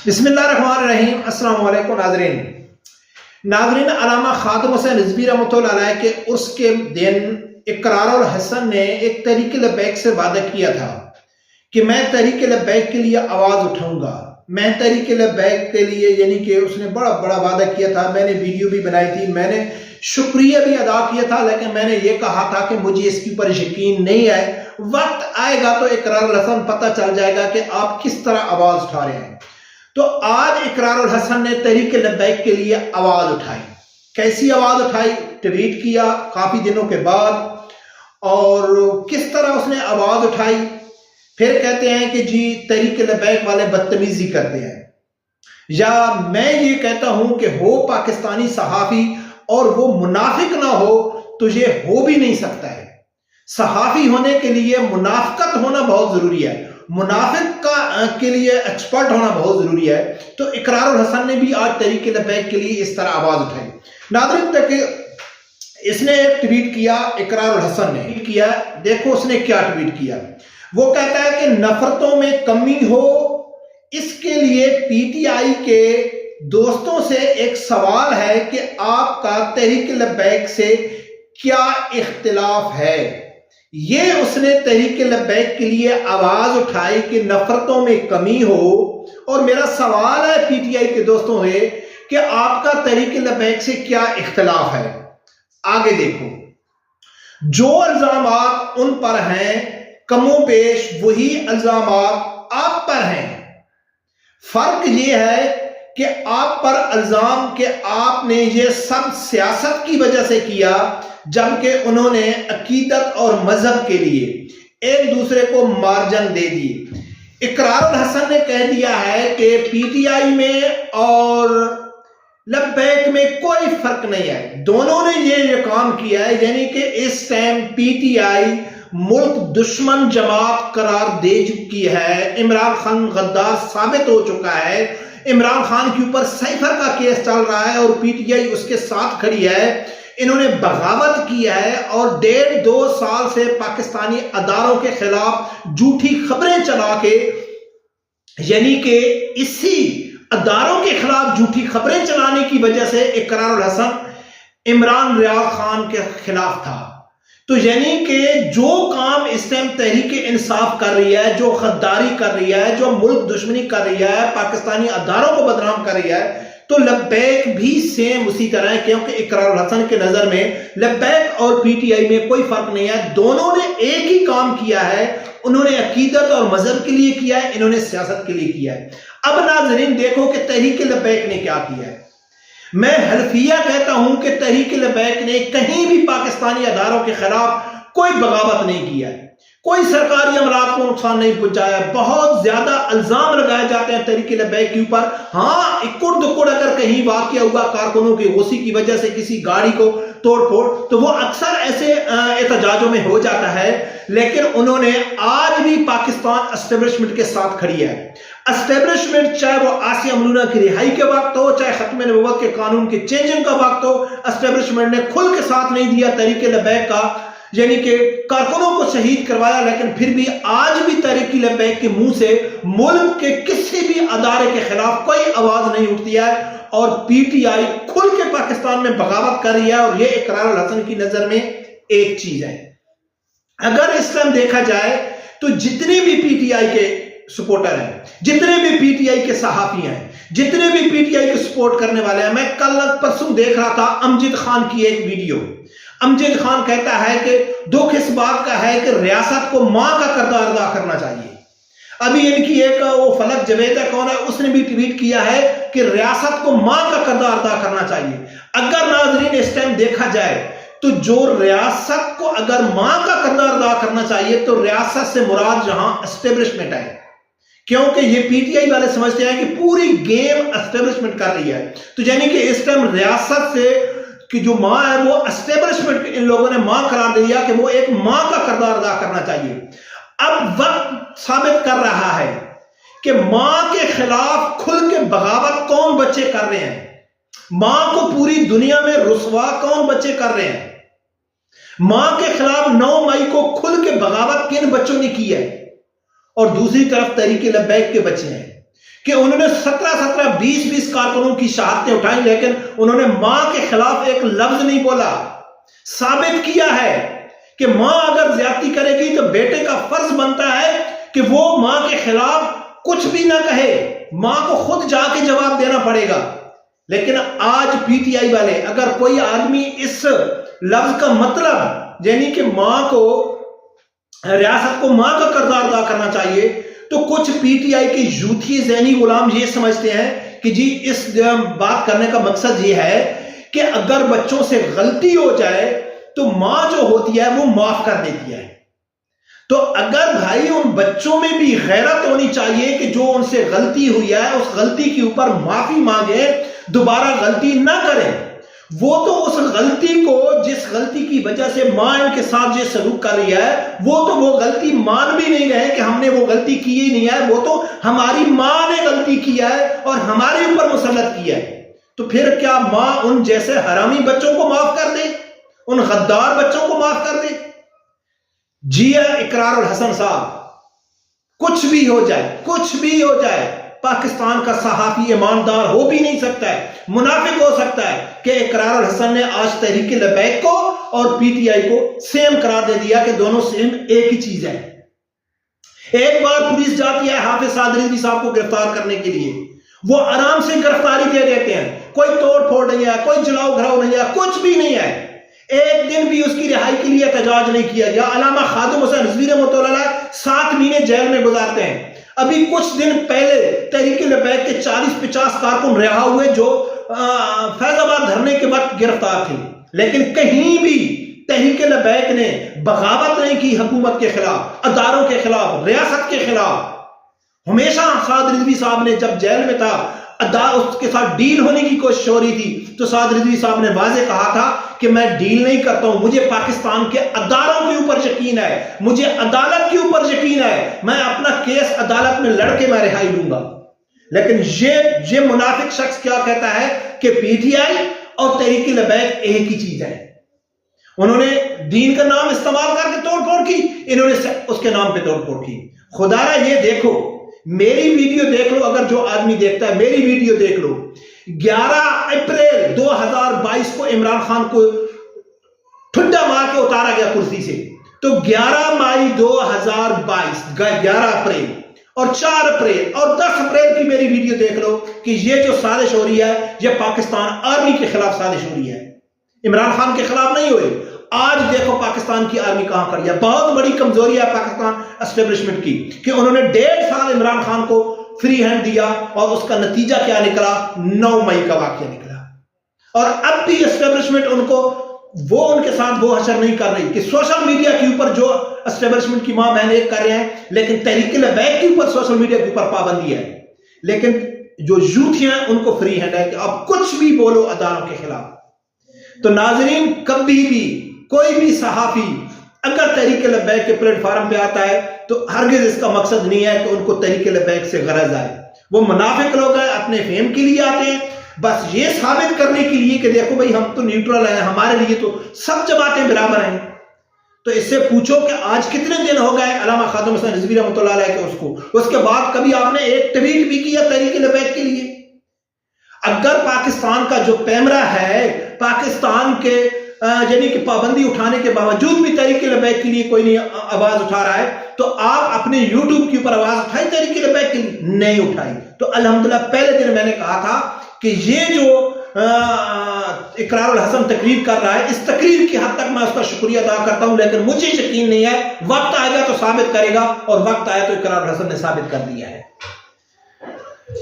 بسم اللہ الرحمن الرحیم۔ السلام علیکم ناظرین علامہ خادم حسین رضوی رحمۃ اللہ علیہ کے عرس کے دن اقرار الحسن نے ایک تحریک لبیک سے وعدہ کیا تھا کہ میں تحریک لبیک کے لیے آواز اٹھاؤں گا۔ میں تحریک لبیک کے لیے یعنی کہ اس نے بڑا وعدہ کیا تھا۔ میں نے ویڈیو بھی بنائی تھی، میں نے شکریہ بھی ادا کیا تھا، لیکن میں نے یہ کہا تھا کہ مجھے اس کے اوپر یقین نہیں ہے، وقت آئے گا تو اقرار الحسن پتہ چل جائے گا کہ آپ کس طرح آواز اٹھا رہے ہیں۔ تو آج اقرار الحسن نے تحریک لبیک کے لیے آواز اٹھائی۔ کیسی آواز اٹھائی؟ ٹویٹ کیا کافی دنوں کے بعد، اور کس طرح اس نے آواز اٹھائی؟ پھر کہتے ہیں کہ جی تحریک لبیک والے بدتمیزی کرتے ہیں، یا میں یہ کہتا ہوں کہ ہو پاکستانی صحافی اور وہ منافق نہ ہو تو یہ ہو بھی نہیں سکتا ہے۔ صحافی ہونے کے لیے منافقت ہونا بہت ضروری ہے، منافق کے لیے ایکسپرٹ ہونا بہت ضروری ہے۔ تو اقرار الحسن نے بھی آج تحریک لبیک کے لیے اس طرح آواز اٹھائی۔ ناظرین تک اس نے ایک ٹویٹ کیا، اقرار الحسن نے کیا، دیکھو اس نے کیا ٹویٹ کیا۔ وہ کہتا ہے کہ نفرتوں میں کمی ہو، اس کے لیے پی ٹی آئی کے دوستوں سے ایک سوال ہے کہ آپ کا تحریک لبیک سے کیا اختلاف ہے۔ یہ اس نے تحریک لبیک کے لیے آواز اٹھائی کہ نفرتوں میں کمی ہو، اور میرا سوال ہے پی ٹی آئی کے دوستوں سے کہ آپ کا تحریک لبیک سے کیا اختلاف ہے۔ آگے دیکھو، جو الزامات ان پر ہیں کم و بیش وہی الزامات آپ پر ہیں۔ فرق یہ ہے کہ آپ پر الزام کہ آپ نے یہ سب سیاست کی وجہ سے کیا، جبکہ انہوں نے عقیدت اور مذہب کے لیے ایک دوسرے کو مارجن دے دی۔ اقرار الحسن نے کہہ دیا ہے کہ پی ٹی آئی میں اور لبیک میں کوئی فرق نہیں ہے، دونوں نے یہ کام کیا ہے، یعنی کہ اس ٹائم پی ٹی آئی ملک دشمن جماعت قرار دے چکی ہے۔ عمران خان غدار ثابت ہو چکا ہے، عمران خان کے اوپر سائفر کا کیس چل رہا ہے اور پی ٹی آئی اس کے ساتھ کھڑی ہے۔ انہوں نے بغاوت کیا ہے اور 1.5-2 سال سے پاکستانی اداروں کے خلاف جھوٹی خبریں چلا کے، یعنی کہ اسی اداروں کے خلاف جھوٹی خبریں چلانے کی وجہ سے اقرار الحسن عمران ریاض خان کے خلاف تھا۔ تو یعنی کہ جو کام اس ٹائم تحریک انصاف کر رہی ہے، جو غداری کر رہی ہے، جو ملک دشمنی کر رہی ہے، پاکستانی اداروں کو بدنام کر رہی ہے، تو لبیک بھی سیم اسی طرح ہے، کیونکہ اقرار الحسن کے نظر میں لبیک اور پی ٹی آئی میں کوئی فرق نہیں ہے، دونوں نے ایک ہی کام کیا ہے۔ انہوں نے عقیدت اور مذہب کے لیے کیا ہے، انہوں نے سیاست کے لیے کیا ہے۔ اب ناظرین دیکھو کہ تحریک لبیک نے کیا کیا ہے۔ میں حلفیہ کہتا ہوں کہ تحریک لبیک نے کہیں بھی پاکستانی اداروں کے خلاف کوئی بغاوت نہیں کیا ہے، کوئی سرکاری املاک کو نقصان نہیں پہنچایا ہے۔ بہت زیادہ الزام لگائے جاتے ہیں تحریک لبیک کے اوپر۔ ہاں اکڑ دکڑ اگر کہیں واقعہ ہوا کارکنوں کی غصے کی وجہ سے کسی گاڑی کو توڑ پھوڑ، تو وہ اکثر ایسے احتجاجوں میں ہو جاتا ہے، لیکن انہوں نے آج بھی پاکستان اسٹیبلشمنٹ کے ساتھ کھڑی ہے۔ اسٹیبلشمنٹ چاہے وہ آسیہ ملونہ کی رہائی کے وقت ہو، چاہے ختم نبوت کے قانون کے چینجنگ کا وقت ہو، اسٹیبلشمنٹ نے کھل کے ساتھ نہیں دیا تحریک لبیک کا، یعنی کہ کارکنوں کو شہید کروایا، لیکن پھر بھی آج بھی تحریک لبیک کے منہ سے ملک کے کسی بھی ادارے کے خلاف کوئی آواز نہیں اٹھتی ہے، اور پی ٹی آئی کھل کے پاکستان میں بغاوت کر رہی ہے، اور یہ اقرار الحسن کی نظر میں ایک چیز ہے۔ اگر اس ٹائم دیکھا جائے تو جتنے بھی پی ٹی آئی کے سپورٹر ہیں، جتنے بھی پی ٹی آئی کے صحافی ہیں، جتنے بھی پی ٹی آئی کے سپورٹ کرنے والے ہیں، میں کل پرسوں دیکھ رہا تھا امجد خان کی ایک ویڈیو۔ امجد خان کہتا ہے کہ دکھ اس بات کا ہے کہ ریاست کو ماں کا کردار ادا کرنا چاہیے۔ ابھی ان کی ایک وہ فلک جوید ہے، کون ہے، اس نے بھی ٹویٹ کیا ہے کہ ریاست کو ماں کا کردار ادا کرنا چاہیے۔ اگر ناظرین اس ٹائم دیکھا جائے تو جو ریاست کو اگر ماں کا کردار ادا کرنا چاہیے، تو ریاست سے مراد جہاں اسٹیبلشمنٹ ہے، کیونکہ یہ پی ٹی آئی والے سمجھتے ہیں کہ پوری گیم اسٹیبلشمنٹ کر رہی ہے، تو یعنی کہ اس ٹائم ریاست سے کہ جو ماں ہے وہ اسٹیبلشمنٹ ان لوگوں نے ماں قرار دیا کہ وہ ایک ماں کا کردار ادا کرنا چاہیے۔ اب وقت ثابت کر رہا ہے کہ ماں کے خلاف کھل کے بغاوت کون بچے کر رہے ہیں، ماں کو پوری دنیا میں رسوا کون بچے کر رہے ہیں، ماں کے خلاف 9 مئی کو کھل کے بغاوت کن بچوں نے کی ہے، اور دوسری طرف تحریک لبیک کے بچے ہیں۔ کہ انہوں نے 17 20 کارکنوں کی شہادتیں اٹھائیں لیکن انہوں نے ماں کے خلاف ایک لفظ نہیں بولا. ثابت کیا ہے کہ ماں اگر زیادتی کرے گی تو بیٹے کا فرض بنتا ہے کہ وہ ماں کے خلاف کچھ بھی نہ کہے, ماں کو خود جا کے جواب دینا پڑے گا. لیکن آج پی ٹی آئی والے, اگر کوئی آدمی اس لفظ کا مطلب یعنی کہ ماں کو, ریاست کو ماں کا کردار ادا کرنا چاہیے, تو کچھ پی ٹی آئی کے یوتھی ذہنی غلام یہ سمجھتے ہیں کہ جی اس بات کرنے کا مقصد یہ ہے کہ اگر بچوں سے غلطی ہو جائے تو ماں جو ہوتی ہے وہ معاف کر دیتی ہے. تو اگر بھائی ان بچوں میں بھی غیرت ہونی چاہیے کہ جو ان سے غلطی ہوئی ہے اس غلطی کے اوپر معافی مانگے, دوبارہ غلطی نہ کریں. وہ تو اس غلطی کو, جس غلطی کی وجہ سے ماں ان کے ساتھ یہ سلوک کر رہی ہے, وہ غلطی مان بھی نہیں رہے کہ ہم نے وہ غلطی کی ہی نہیں ہے, وہ تو ہماری ماں نے غلطی کیا ہے اور ہمارے اوپر مسلط کیا ہے. تو پھر کیا ماں ان جیسے حرامی بچوں کو معاف کر دے, ان غدار بچوں کو معاف کر دے؟ جی اقرار الحسن صاحب, کچھ بھی ہو جائے, پاکستان کا صحافی ایماندار ہو بھی نہیں سکتا ہے, منافق ہو سکتا ہے کہ اقرار الحسن نے آج تحریک لبیک کو اور پی ٹی آئی کو سیم قرار دے دیا کہ دونوں سیم ایک ہی چیز ہے. ایک بار پولیس جاتی ہے حافظ سعد رضوی صاحب کو گرفتار کرنے کے لیے, وہ آرام سے گرفتاری دے دیتے ہیں, کوئی توڑ پھوڑ نہیں ہے, کوئی جلاؤ گھراؤ نہیں ہے, کچھ بھی نہیں ہے. ایک دن بھی اس کی رہائی کے لیے احتجاج نہیں کیا گیا. علامہ خادم حسین رضوی رحمۃ اللہ علیہ 7 مہینے جیل میں گزارتے ہیں. ابھی کچھ دن پہلے تحریک لبیک کے 40-50 کارکن رہا ہوئے جو فیض آباد دھرنے کے وقت گرفتار تھے, لیکن کہیں بھی تحریک لبیک نے بغاوت نہیں کی حکومت کے خلاف, اداروں کے خلاف, ریاست کے خلاف. ہمیشہ سعد رضوی صاحب نے جب جیل میں تھا, اس کے ساتھ ڈیل ہونے کی کوشش ہو رہی تھی, تو سعد رضوی صاحب نے واضح کہا تھا کہ میں ڈیل نہیں کرتا ہوں, مجھے پاکستان کے اداروں کے اوپر یقین ہے, مجھے عدالت کے اوپر یقین ہے, میں اپنا کیس عدالت میں لڑ کے میں رہائی لوں گا. لیکن یہ منافق شخص کیا کہتا ہے کہ پی ٹی آئی اور تحریک لبیک ایک ہی چیز ہے. انہوں نے دین کا نام استعمال کر کے توڑ پھوڑ کی, انہوں نے اس کے نام پہ توڑ پھوڑ کی. خدا را یہ دیکھو, میری ویڈیو دیکھ لو, اگر جو آدمی دیکھتا ہے میری ویڈیو دیکھ لو. 11 اپریل 2022 کو عمران خان کو ٹھڈا مار کے اتارا گیا کرسی سے. تو 11 مئی 2022, 11 اپریل اور 4 اپریل اور 10 اپریل کی میری ویڈیو دیکھ لو کہ یہ جو سازش ہو رہی ہے یہ پاکستان آرمی کے خلاف سازش ہو رہی ہے, عمران خان کے خلاف نہیں ہوئی. آج دیکھو پاکستان کی آرمی کہاں کھڑی ہے. بہت بڑی کمزوری ہے پاکستان اسٹیبلشمنٹ کی کہ انہوں نے 1.5 سال عمران خان کو فری ہینڈ دیا اور اس کا نتیجہ کیا نکلا؟ 9 مئی کا واقعہ نکلا. اور اب بھی اسٹیبلشمنٹ ان کو ان کے ساتھ وہ حشر نہیں کر رہی کہ سوشل میڈیا کے اوپر جو اسٹیبلشمنٹ کی ماں بہن ایک کر رہے ہیں, لیکن تحریک لبیک کے اوپر سوشل میڈیا کے اوپر پابندی ہے. لیکن جو یوتھ ہیں ان کو فری ہینڈ ہے کہ آپ کچھ بھی بولو اداروں کے خلاف. تو ناظرین, کبھی بھی کوئی بھی صحافی اگر تحریک لبیک کے پلیٹ فارم پہ آتا ہے تو ہرگز اس کا مقصد نہیں ہے کہ ان کو تحریک لبیک سے غرض آئے. وہ منافق لوگ ہیں, اپنے فیم کے لیے آتے ہیں, بس یہ ثابت کرنے کے لیے کہ دیکھو بھائی ہم تو نیوٹرل ہیں, ہمارے لیے تو سب جماعتیں برابر ہیں. تو اس سے پوچھو کہ آج کتنے دن ہو گئے علامہ خادم حسین رضوی رحمۃ اللہ علیہ کے اس کے بعد کبھی آپ نے ایک ٹویٹ بھی کیا تحریک لبیک کے لیے؟ اگر پاکستان کا جو پیمرا ہے پاکستان کے یعنی کہ پابندی اٹھانے کے باوجود بھی تحریک لبیک کے لیے کوئی نہیں آواز اٹھا رہا ہے, تو آپ اپنے یوٹیوب کے اوپر آواز اٹھائی تحریک لبیک کے لیے؟ نہیں اٹھائی. تو الحمدللہ پہلے دن میں نے کہا تھا کہ یہ جو اقرار الحسن تقریر کر رہا ہے, اس تقریر کی حد تک میں اس کا شکریہ ادا کرتا ہوں, لیکن مجھے یقین نہیں ہے, وقت آئے گا تو ثابت کرے گا, اور وقت آیا تو اقرار الحسن نے ثابت کر دیا ہے.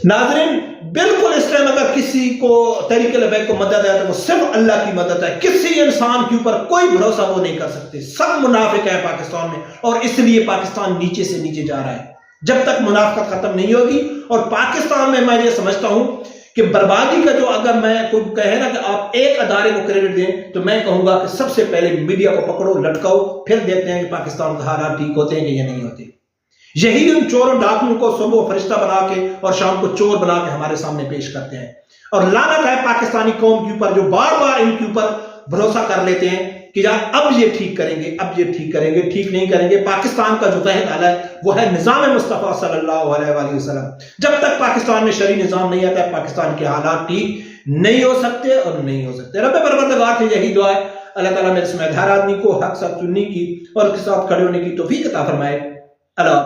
ناظرین, بالکل اس ٹائم اگر کسی کو تحریک لبیک کو مدد ہے تو وہ صرف اللہ کی مدد ہے. کسی انسان کے اوپر کوئی بھروسہ وہ نہیں کر سکتے. سب منافق ہیں پاکستان میں, اور اس لیے پاکستان نیچے سے نیچے جا رہا ہے. جب تک منافقت ختم نہیں ہوگی, اور پاکستان میں یہ سمجھتا ہوں کہ بربادی کا جو اگر میں کوئی کہے نا کہ آپ ایک ادارے کو کریڈٹ دیں, تو میں کہوں گا کہ سب سے پہلے میڈیا کو پکڑو, لٹکاؤ, پھر دیکھتے ہیں کہ پاکستان کے حالات ٹھیک ہوتے ہیں کہ یہ نہیں ہوتے. یہی ان چوروں ڈاکوؤں کو صبح فرشتہ بنا کے اور شام کو چور بنا کے ہمارے سامنے پیش کرتے ہیں. اور لعنت ہے پاکستانی قوم کے اوپر جو بار بار ان کے اوپر بھروسہ کر لیتے ہیں کہ یار اب یہ ٹھیک کریں گے، اب یہ ٹھیک کریں گے، ٹھیک نہیں کریں گے۔ پاکستان کا جو قہد ڈالا ہے وہ ہے نظام مصطفیٰ صلی اللہ علیہ وآلہ وسلم۔ جب تک پاکستان میں شرعی نظام نہیں آتا ہے پاکستان کے حالات ٹھیک نہیں ہو سکتے اور نہیں ہو سکتے۔ رب پروردگار سے یہی دعا ہے، اللہ تعالیٰ میرے سمیت ہر آدمی کو حق ساتھ چننے کی اور اس کے ساتھ کھڑے ہونے کی توفیق عطا فرمائے۔ اللہ